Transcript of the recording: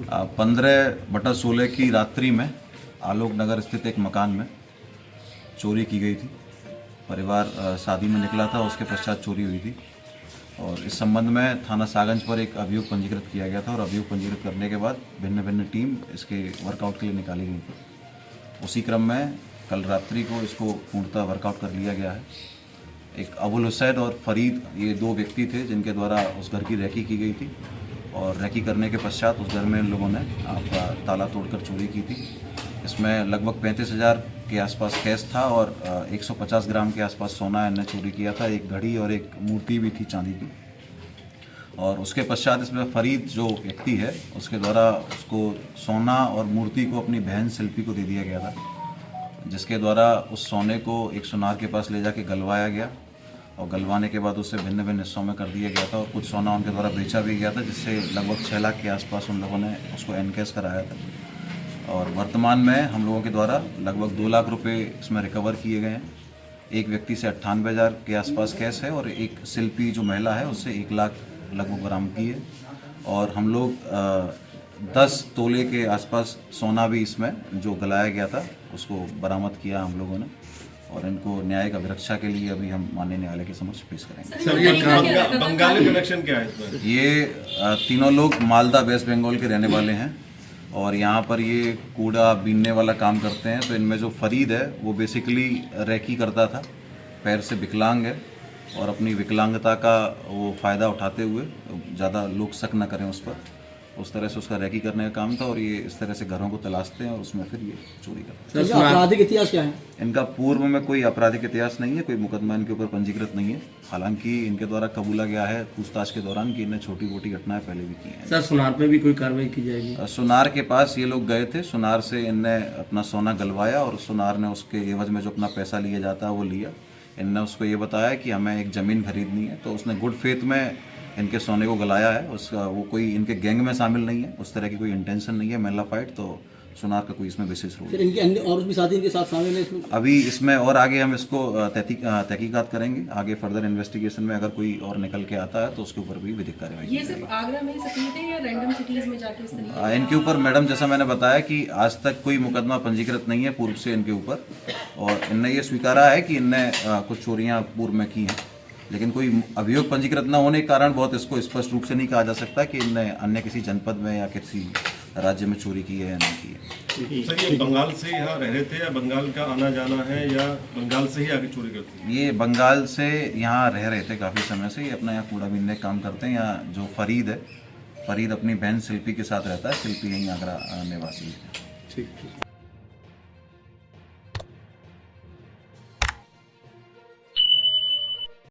15/16 की रात्रि में आलोक नगर स्थित एक मकान में चोरी की गई थी। परिवार शादी में निकला था, उसके पश्चात चोरी हुई थी और इस संबंध में थाना सागंज पर एक अभियोग पंजीकृत किया गया था और अभियोग पंजीकृत करने के बाद भिन्न भिन्न टीम इसके वर्कआउट के लिए निकाली गई थी। उसी क्रम में कल रात्रि को इसको पूर्णतः वर्कआउट कर लिया गया है। एक अबुल हुसैन और फरीद, ये दो व्यक्ति थे जिनके द्वारा उस घर की रैकी की गई थी और रैकी करने के पश्चात उस घर में इन लोगों ने आपका ताला तोड़कर चोरी की थी। इसमें लगभग 35,000 के आसपास कैश था और 150 ग्राम के आसपास सोना इन्हें चोरी किया था। एक घड़ी और एक मूर्ति भी थी चांदी की। और उसके पश्चात इसमें फरीद जो व्यक्ति है उसके द्वारा उसको सोना और मूर्ति को अपनी बहन शिल्पी को दे दिया गया था, जिसके द्वारा उस सोने को एक सुनार के पास ले जाके गलवाया गया और गलवाने के बाद उसे भिन्न भिन्न हिस्सों में कर दिया गया था और कुछ सोना उनके द्वारा बेचा भी गया था, जिससे लगभग 6 लाख के आसपास उन लोगों ने उसको एनकैश कराया था। और वर्तमान में हम लोगों के द्वारा लगभग 2 लाख रुपए इसमें रिकवर किए गए हैं। एक व्यक्ति से 98,000 के आसपास कैश है और एक शिल्पी जो महिला है उससे 1 लाख लगभग बरामद की है। और हम लोग 10 तोले के आसपास सोना भी इसमें जो गलाया गया था उसको बरामद किया हम लोगों ने और इनको न्यायिक अभिरक्षा के लिए अभी हम माननीय न्यायालय के समक्ष पेश करेंगे। सर, ये बंगाली कनेक्शन क्या है इसमें? ये तीनों लोग मालदा वेस्ट बंगाल के रहने वाले हैं और यहाँ पर ये कूड़ा बीनने वाला काम करते हैं। तो इनमें जो फरीद है वो बेसिकली रैकी करता था, पैर से विकलांग है और अपनी विकलांगता का वो फ़ायदा उठाते हुए ज़्यादा लोग शक न करें उस पर, उस तरह से उसका रैकी करने का काम था और ये इस तरह से घरों को तलाशते हैं और उसमें फिर ये चोरी करते हैं। आपराधिक इतिहास क्या है इनका? पूर्व में कोई आपराधिक इतिहास नहीं है, कोई मुकदमा इनके ऊपर पंजीकृत नहीं है। हालांकि इनके द्वारा कबूला गया है पूछताछ के दौरान कि इन्हें छोटी मोटी घटनाएं पहले भी की हैं। सर, सुनार पे भी कोई कार्रवाई की जाएगी? सुनार के पास ये लोग गए थे, सुनार से इनने अपना सोना गलवाया और सुनार ने उसके एवज में जो अपना पैसा लिया जाता है वो लिया। इनने उसको ये बताया कि हमें एक ज़मीन खरीदनी है, तो उसने गुड फेथ में इनके सोने को गलाया है। उसका वो कोई इनके गैंग में शामिल नहीं है, उस तरह की कोई इंटेंशन नहीं है मेला फाइट, तो सुनार का कोई इसमें विशेष रोल है। इनके अन्य और भी साथी इनके साथ शामिल है इसमें? अभी इसमें और आगे हम इसको तहकीकात करेंगे। आगे फर्दर इन्वेस्टिगेशन में अगर कोई और निकल के आता है तो उसके ऊपर भी विधिक कार्रवाई। ये सिर्फ आगरा में ही सक्रिय थे या रैंडम सिटीज में जाके इस तरीके? इनके ऊपर मैडम जैसा मैंने बताया कि आज तक कोई मुकदमा पंजीकृत नहीं है पूर्व से इनके ऊपर और इनने ये स्वीकारा है कि इनने कुछ चोरियां पूर्व में की हैं, लेकिन कोई अभियोग पंजीकृत न होने के कारण बहुत इसको स्पष्ट रूप से नहीं कहा जा सकता कि इनने अन्य किसी जनपद में या किसी राज्य में चोरी की है या नहीं की है। सर, ये बंगाल से यहाँ रह रहे थे या बंगाल का आना जाना है या बंगाल से ही आगे चोरी करते हैं? ये बंगाल से यहाँ रह रहे थे काफ़ी समय से। ये अपना यहाँ कूड़ा बीनने का काम करते हैं। यहाँ जो फरीद है, फरीद अपनी बहन शिल्पी के साथ रहता है। शिल्पी यहीं आगरा निवासी है। ठीक।